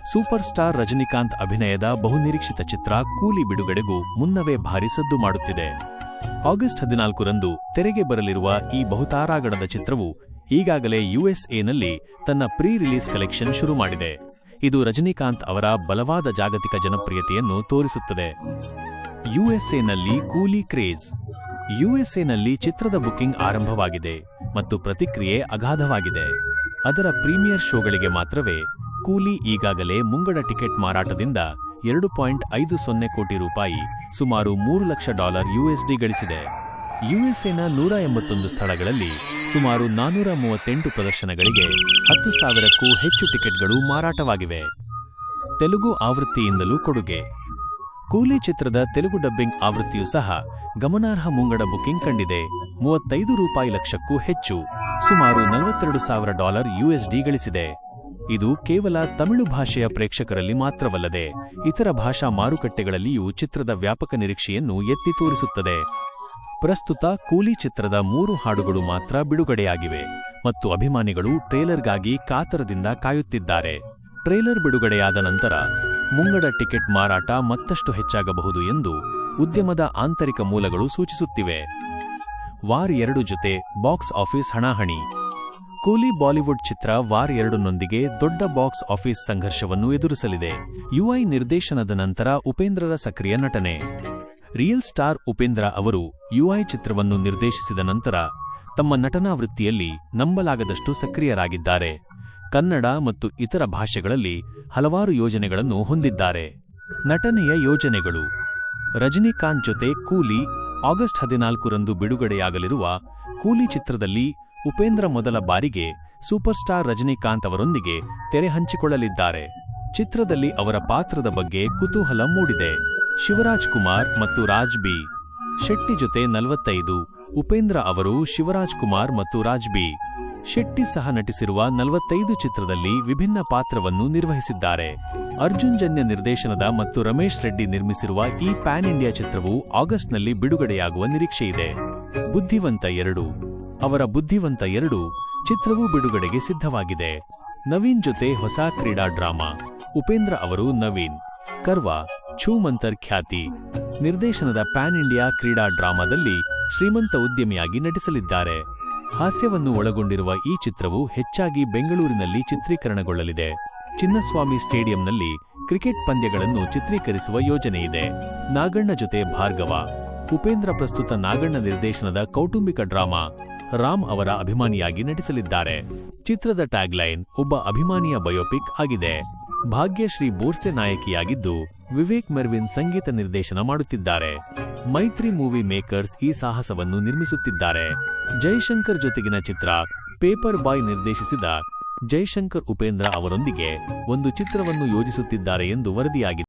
Super star Rajinikanth ಅಭಿನಯದ ಬಹುನಿರೀಕ್ಷಿತ ಚಿತ್ರ ಕೂಲಿ ಬಿಡುಗಡೆಗೂ ಮುನ್ನವೇ ಭಾರಿ ಸದ್ದು ಮಾಡುತ್ತಿದೆ. ಆಗಸ್ಟ್ 14ರಂದು ತೆರೆಗೆ ಬರಲಿರುವ ಈ ಬಹುತಾರಾಗಣದ ಚಿತ್ರವು ಈಗಾಗಲೇ ಯುಎಸ್ಎನಲ್ಲಿ ತನ್ನ ಪ್ರೀ ರಿಲೀಸ್ ಕಲೆಕ್ಷನ್ ಶುರು ಮಾಡಿದೆ. ಇದು ರಜನಿಕಾಂತ್ ಅವರ ಬಲವಾದ ಜಾಗತಿಕ ಜನಪ್ರಿಯತೆಯನ್ನು ತೋರಿಸುತ್ತದೆ. ಯುಎಸ್ಎನಲ್ಲಿ ಕೂಲಿ ಕ್ರೇಜ್. ಯುಎಸ್ಎನಲ್ಲಿ ಚಿತ್ರದ ಬುಕಿಂಗ್ ಆರಂಭವಾಗಿದೆ ಮತ್ತು ಪ್ರತಿಕ್ರಿಯೆ ಅಗಾಧವಾಗಿದೆ. ಅದರ ಪ್ರೀಮಿಯರ್ ಶೋಗಳಿಗೆ ಮಾತ್ರವೇ ಕೂಲಿ ಈಗಾಗಲೇ ಮುಂಗಡ ಟಿಕೆಟ್ ಮಾರಾಟದಿಂದ $2.50 ಕೋಟಿ ಸುಮಾರು $3 ಲಕ್ಷ USD ಗಳಿಸಿದೆ. ಯುಎಸ್ಎನ 181 ಸ್ಥಳಗಳಲ್ಲಿ ಸುಮಾರು 438 ಪ್ರದರ್ಶನಗಳಿಗೆ 10,000ಕ್ಕೂ ಹೆಚ್ಚು ಟಿಕೆಟ್ಗಳು ಮಾರಾಟವಾಗಿವೆ. ತೆಲುಗು ಆವೃತ್ತಿಯಿಂದಲೂ ಕೊಡುಗೆ. ಕೂಲಿ ಚಿತ್ರದ ತೆಲುಗು ಡಬ್ಬಿಂಗ್ ಆವೃತ್ತಿಯೂ ಸಹ ಗಮನಾರ್ಹ ಮುಂಗಡ ಬುಕಿಂಗ್ ಕಂಡಿದೆ. $35 ಲಕ್ಷಕ್ಕೂ ಹೆಚ್ಚು, ಸುಮಾರು $42,000 USD ಗಳಿಸಿದೆ. ಇದು ಕೇವಲ ತಮಿಳು ಭಾಷೆಯ ಪ್ರೇಕ್ಷಕರಲ್ಲಿ ಮಾತ್ರವಲ್ಲದೆ ಇತರ ಭಾಷಾ ಮಾರುಕಟ್ಟೆಗಳಲ್ಲಿಯೂ ಚಿತ್ರದ ವ್ಯಾಪಕ ನಿರೀಕ್ಷೆಯನ್ನು ಎತ್ತಿ ತೋರಿಸುತ್ತದೆ. ಪ್ರಸ್ತುತ ಕೂಲಿ ಚಿತ್ರದ 3 ಹಾಡುಗಳು ಮಾತ್ರ ಬಿಡುಗಡೆಯಾಗಿವೆ ಮತ್ತು ಅಭಿಮಾನಿಗಳು ಟ್ರೇಲರ್ಗಾಗಿ ಕಾತರದಿಂದ ಕಾಯುತ್ತಿದ್ದಾರೆ. ಟ್ರೇಲರ್ ಬಿಡುಗಡೆಯಾದ ನಂತರ ಮುಂಗಡ ಟಿಕೆಟ್ ಮಾರಾಟ ಮತ್ತಷ್ಟು ಹೆಚ್ಚಾಗಬಹುದು ಎಂದು ಉದ್ಯಮದ ಆಂತರಿಕ ಮೂಲಗಳು ಸೂಚಿಸುತ್ತಿವೆ. ವಾರ್ 2 ಜೊತೆ ಬಾಕ್ಸ್ ಆಫೀಸ್ ಹಣಾಹಣಿ. ಕೂಲಿ ಬಾಲಿವುಡ್ ಚಿತ್ರ ವಾರ್ 2ನೊಂದಿಗೆ ದೊಡ್ಡ ಬಾಕ್ಸ್ ಆಫೀಸ್ ಸಂಘರ್ಷವನ್ನು ಎದುರಿಸಲಿದೆ. ಯುಐ ನಿರ್ದೇಶನದ ನಂತರ ಉಪೇಂದ್ರರ ಸಕ್ರಿಯ ನಟನೆ. ರಿಯಲ್ ಸ್ಟಾರ್ ಉಪೇಂದ್ರ ಅವರು ಯುಐ ಚಿತ್ರವನ್ನು ನಿರ್ದೇಶಿಸಿದ ನಂತರ ತಮ್ಮ ನಟನಾ ವೃತ್ತಿಯಲ್ಲಿ ನಂಬಲಾಗದಷ್ಟು ಸಕ್ರಿಯರಾಗಿದ್ದಾರೆ. ಕನ್ನಡ ಮತ್ತು ಇತರ ಭಾಷೆಗಳಲ್ಲಿ ಹಲವಾರು ಯೋಜನೆಗಳನ್ನು ಹೊಂದಿದ್ದಾರೆ. ನಟನೆಯ ಯೋಜನೆಗಳು. ರಜನಿಕಾಂತ್ ಜೊತೆ ಕೂಲಿ. ಆಗಸ್ಟ್ 14ರಂದು ಬಿಡುಗಡೆಯಾಗಲಿರುವ ಕೂಲಿ ಚಿತ್ರದಲ್ಲಿ ಉಪೇಂದ್ರ ಮೊದಲ ಬಾರಿಗೆ ಸೂಪರ್ ಸ್ಟಾರ್ ರಜನಿಕಾಂತ್ ಅವರೊಂದಿಗೆ ತೆರೆ ಹಂಚಿಕೊಳ್ಳಲಿದ್ದಾರೆ. ಚಿತ್ರದಲ್ಲಿ ಅವರ ಪಾತ್ರದ ಬಗ್ಗೆ ಕುತೂಹಲ ಮೂಡಿದೆ. ಶಿವರಾಜ್ ಕುಮಾರ್ ಮತ್ತು ರಾಜ್ ಬಿ. ಶೆಟ್ಟಿ ಜೊತೆ 45. ಉಪೇಂದ್ರ ಅವರು ಶಿವರಾಜ್ ಕುಮಾರ್ ಮತ್ತು ರಾಜ್ ಬಿ. ಶೆಟ್ಟಿ ಸಹ ನಟಿಸಿರುವ 45 ಚಿತ್ರದಲ್ಲಿ ವಿಭಿನ್ನ ಪಾತ್ರವನ್ನು ನಿರ್ವಹಿಸಿದ್ದಾರೆ. ಅರ್ಜುನ್ ಜನ್ಯ ನಿರ್ದೇಶನದ ಮತ್ತು ರಮೇಶ್ ರೆಡ್ಡಿ ನಿರ್ಮಿಸಿರುವ ಈ ಪ್ಯಾನ್ ಇಂಡಿಯಾ ಚಿತ್ರವು ಆಗಸ್ಟ್ನಲ್ಲಿ ಬಿಡುಗಡೆಯಾಗುವ ನಿರೀಕ್ಷೆಯಿದೆ. ಬುದ್ಧಿವಂತ 2. ಅವರ ಬುದ್ಧಿವಂತ 2 ಚಿತ್ರವೂ ಬಿಡುಗಡೆಗೆ ಸಿದ್ಧವಾಗಿದೆ. ನವೀನ್ ಜೊತೆ ಹೊಸ ಕ್ರೀಡಾ ಡ್ರಾಮಾ. ಉಪೇಂದ್ರ ಅವರು ನವೀನ್ ಕರ್ವಾ ಛೂ ಮಂತರ್ ಖ್ಯಾತಿ ನಿರ್ದೇಶನದ ಪ್ಯಾನ್ ಇಂಡಿಯಾ ಕ್ರೀಡಾ ಡ್ರಾಮಾದಲ್ಲಿ ಶ್ರೀಮಂತ ಉದ್ಯಮಿಯಾಗಿ ನಟಿಸಲಿದ್ದಾರೆ. ಹಾಸ್ಯವನ್ನು ಒಳಗೊಂಡಿರುವ ಈ ಚಿತ್ರವು ಹೆಚ್ಚಾಗಿ ಬೆಂಗಳೂರಿನಲ್ಲಿ ಚಿತ್ರೀಕರಣಗೊಳ್ಳಲಿದೆ. ಚಿನ್ನಸ್ವಾಮಿ ಸ್ಟೇಡಿಯಂನಲ್ಲಿ ಕ್ರಿಕೆಟ್ ಪಂದ್ಯಗಳನ್ನು ಚಿತ್ರೀಕರಿಸುವ ಯೋಜನೆಯಿದೆ. ನಾಗಣ್ಣ ಜೊತೆ ಭಾರ್ಗವ. ಉಪೇಂದ್ರ ಪ್ರಸ್ತುತ ನಾಗಣ್ಣ ನಿರ್ದೇಶನದ ಕೌಟುಂಬಿಕ ಡ್ರಾಮಾ ರಾಮ್ ಅವರ ಅಭಿಮಾನಿಯಾಗಿ ನಟಿಸಲಿದ್ದಾರೆ. ಚಿತ್ರದ ಟ್ಯಾಗ್ಲೈನ್ ಒಬ್ಬ ಅಭಿಮಾನಿಯ ಬಯೋಪಿಕ್ ಆಗಿದೆ. ಭಾಗ್ಯಶ್ರೀ ಬೋರ್ಸೆ ನಾಯಕಿಯಾಗಿದ್ದು ವಿವೇಕ್ ಮೆರ್ವಿನ್ ಸಂಗೀತ ನಿರ್ದೇಶನ ಮಾಡುತ್ತಿದ್ದಾರೆ. ಮೈತ್ರಿ ಮೂವಿ ಮೇಕರ್ಸ್ ಈ ಸಾಹಸವನ್ನು ನಿರ್ಮಿಸುತ್ತಿದ್ದಾರೆ. ಜೈಶಂಕರ್ ಜೊತೆಗಿನ ಚಿತ್ರ ಪೇಪರ್ ಬಾಯ್ ನಿರ್ದೇಶಿಸಿದ ಜೈಶಂಕರ್ ಉಪೇಂದ್ರ ಅವರೊಂದಿಗೆ ಒಂದು ಚಿತ್ರವನ್ನು ಯೋಜಿಸುತ್ತಿದ್ದಾರೆ ಎಂದು ವರದಿಯಾಗಿದೆ.